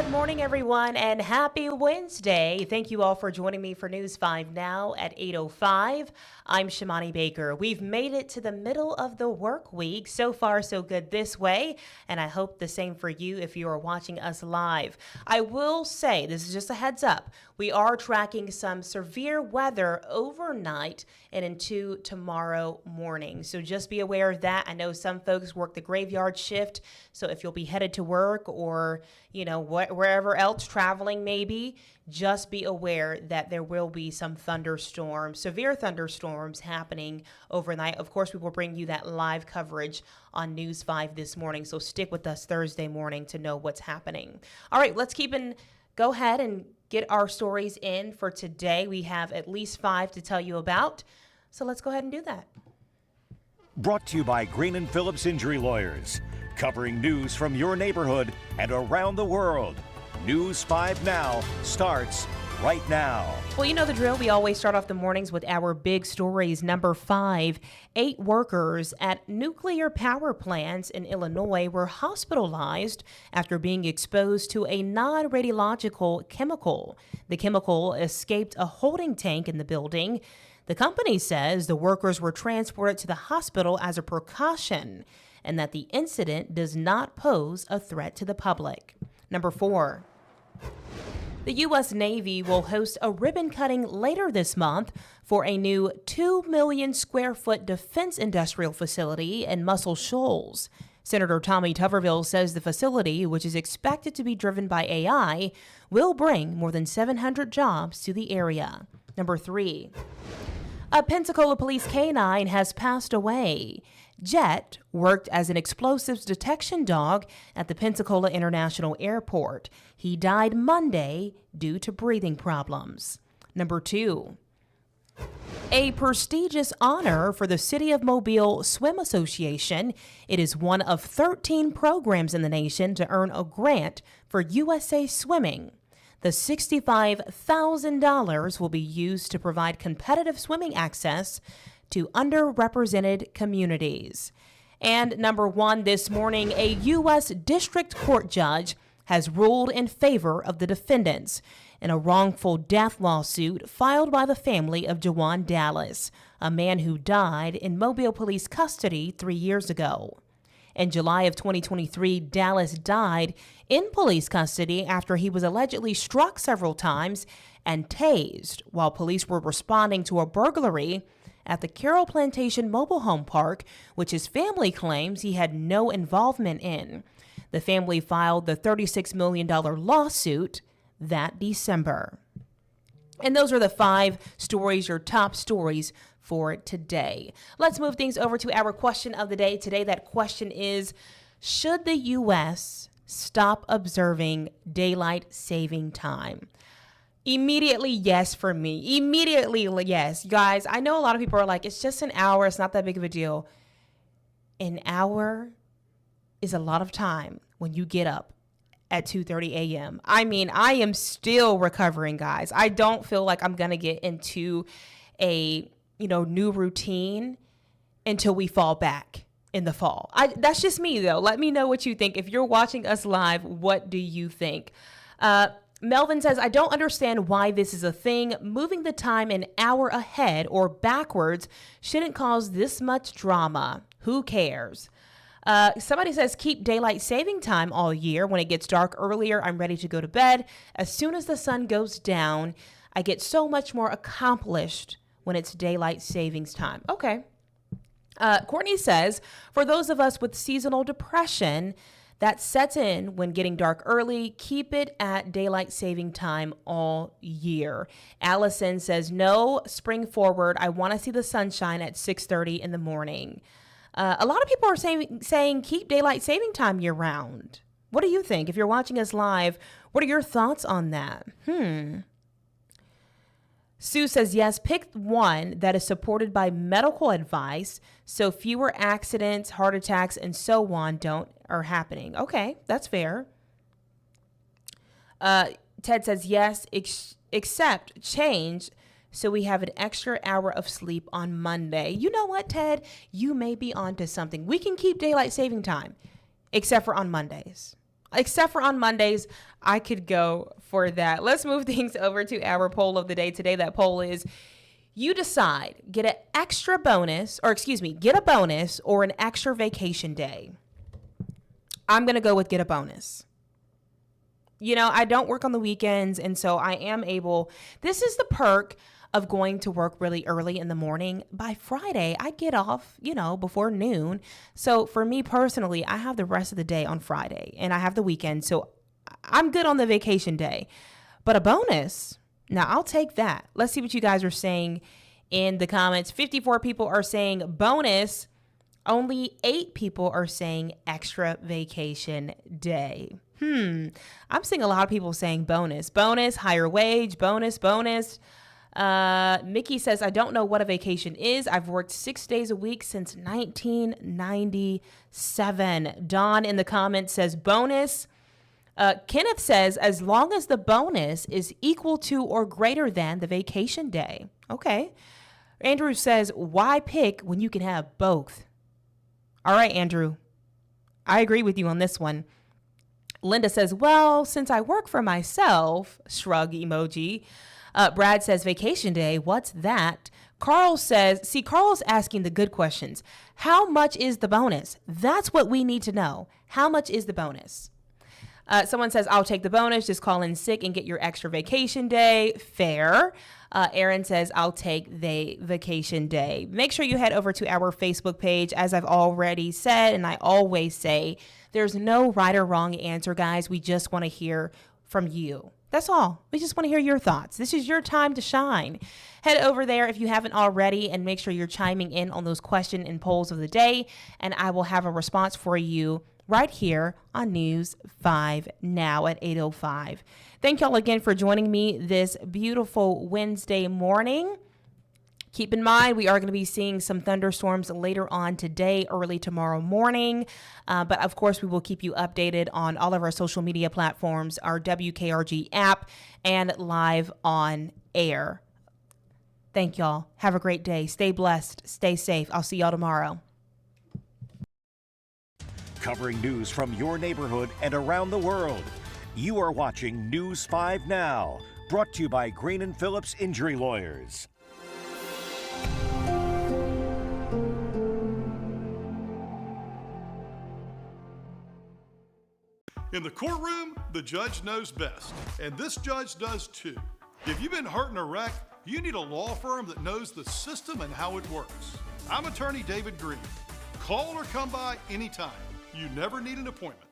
Good morning, everyone, and happy Wednesday. Thank you all for joining me for News 5 Now at 8:05. I'm Shimani Baker. We've made it to the middle of the work week. So far, so good this way, and I hope the same for you if you are watching us live. I will say, this is just a heads up, we are tracking some severe weather overnight and into tomorrow morning. So just be aware of that. I know some folks work the graveyard shift, so if you'll be headed to work or, wherever else traveling maybe, just be aware that there will be some thunderstorms, severe thunderstorms happening overnight. Of course, we will bring you that live coverage on News 5 this morning, so stick with us Thursday morning to know what's happening. All right, go ahead and get our stories in for today. We have at least 5 to tell you about, so let's go ahead and do that. Brought to you by Green and Phillips Injury Lawyers, covering news from your neighborhood and around the world. News 5 Now starts right now. Well, you know the drill. We always start off the mornings with our big stories. Number 5, 8 workers at nuclear power plants in Illinois were hospitalized after being exposed to a non-radiological chemical. The chemical escaped a holding tank in the building. The company says the workers were transported to the hospital as a precaution and that the incident does not pose a threat to the public. Number 4, the U.S. Navy will host a ribbon cutting later this month for a new 2 million square foot defense industrial facility in Muscle Shoals. Senator Tommy Tuberville says the facility, which is expected to be driven by AI, will bring more than 700 jobs to the area. Number 3, a Pensacola police canine has passed away. Jet worked as an explosives detection dog at the Pensacola International Airport. He died Monday due to breathing problems. Number 2, a prestigious honor for the City of Mobile Swim Association. It is one of 13 programs in the nation to earn a grant for USA Swimming. The $65,000 will be used to provide competitive swimming access to underrepresented communities. And number 1 this morning, a U.S. District Court judge has ruled in favor of the defendants in a wrongful death lawsuit filed by the family of Jawan Dallas, a man who died in Mobile police custody 3 years ago. In July of 2023, Dallas died in police custody after he was allegedly struck several times and tased while police were responding to a burglary at the Carroll Plantation Mobile Home Park, which his family claims he had no involvement in. The family filed the $36 million lawsuit that December. And those are the 5 stories, your top stories for today. Let's move things over to our question of the day. Today, that question is, should the U.S. stop observing daylight saving time? Immediately, yes for me. Immediately, yes. Guys, I know a lot of people are like, it's just an hour. It's not that big of a deal. An hour is a lot of time when you get up at 2:30 a.m. I mean, I am still recovering, guys. I don't feel like I'm going to get into a, new routine until we fall back in the fall. That's just me, though. Let me know what you think. If you're watching us live, what do you think? Melvin says, I don't understand why this is a thing. Moving the time an hour ahead or backwards shouldn't cause this much drama. Who cares? Somebody says, keep daylight saving time all year. When it gets dark earlier, I'm ready to go to bed. As soon as the sun goes down, I get so much more accomplished when it's daylight savings time. Okay. Courtney says, for those of us with seasonal depression that sets in when getting dark early, keep it at daylight saving time all year. Allison says, no, spring forward. I want to see the sunshine at 6:30 in the morning. A lot of people are saying keep daylight saving time year round. What do you think? If you're watching us live, what are your thoughts on that? Sue says, yes, pick one that is supported by medical advice so fewer accidents, heart attacks, and so on are happening. Okay, that's fair. Ted says, yes, except change so we have an extra hour of sleep on Monday. You know what, Ted? You may be onto something. We can keep daylight saving time, except for on Mondays. Except for on Mondays, I could go for that. Let's move things over to our poll of the day today. That poll is, you decide, get an extra bonus, or excuse me, get a bonus or an extra vacation day. I'm going to go with get a bonus. You know, I don't work on the weekends, and so I am able, this is the perk of going to work really early in the morning. By Friday, I get off, you know, before noon. So for me personally, I have the rest of the day on Friday and I have the weekend. So I'm good on the vacation day. But a bonus, now I'll take that. Let's see what you guys are saying in the comments. 54 people are saying bonus. Only 8 people are saying extra vacation day. I'm seeing a lot of people saying bonus. Bonus, higher wage, bonus. Mickey says, I don't know what a vacation is. I've worked 6 days a week since 1997. Don in the comments says bonus. Kenneth says, as long as the bonus is equal to or greater than the vacation day. Okay. Andrew says, why pick when you can have both? All right, Andrew. I agree with you on this one. Linda says, well, since I work for myself, shrug emoji. Brad says, vacation day, what's that? Carl says, see, Carl's asking the good questions. How much is the bonus? That's what we need to know. How much is the bonus? Someone says, I'll take the bonus, just call in sick and get your extra vacation day. Fair. Aaron says, I'll take the vacation day. Make sure you head over to our Facebook page. As I've already said, and I always say, there's no right or wrong answer, guys. We just want to hear from you. That's all. We just want to hear your thoughts. This is your time to shine. Head over there if you haven't already and make sure you're chiming in on those question and polls of the day, and I will have a response for you right here on News 5 Now at 8:05. Thank y'all again for joining me this beautiful Wednesday morning. Keep in mind, we are going to be seeing some thunderstorms later on today, early tomorrow morning. But of course, we will keep you updated on all of our social media platforms, our WKRG app, and live on air. Thank y'all. Have a great day. Stay blessed. Stay safe. I'll see y'all tomorrow. Covering news from your neighborhood and around the world. You are watching News 5 Now, brought to you by Green & Phillips Injury Lawyers. In the courtroom, the judge knows best, and this judge does too. If you've been hurt in a wreck, you need a law firm that knows the system and how it works. I'm attorney David Green. Call or come by anytime. You never need an appointment.